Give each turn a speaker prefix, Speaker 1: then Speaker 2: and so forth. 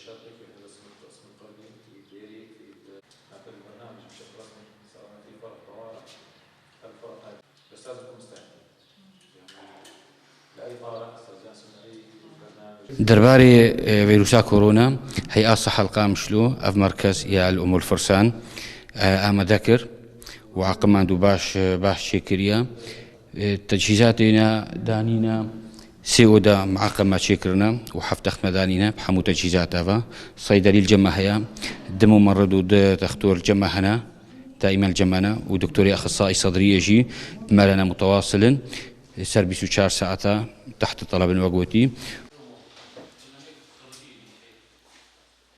Speaker 1: الشرقي في قسم القادم في ديري في ناقل البرنامج بشكل رسمي صار في فرق طوارئ. الفرق هذه بس لازم تكون مستعد لأي طارئ أستاذ جاسم أي برنامج.
Speaker 2: درباري فيروسا كورونا هي الصحة القام شلو أف مركز يا الأم الفرسان أما ذكر وعقم عنده باش شكريا تجهيزاتنا دانينا سيودا معقم ما شكرنا وحفتخ مدانينا بحمو تجهيزاتها صيدلي الجمة هيا دمو مردود تختور الجمة هنا دائما الجمانة ودكتوري أخصائي صدري يجي بمالنا متواصل سربي 4 ساعات تحت طلب وقوتي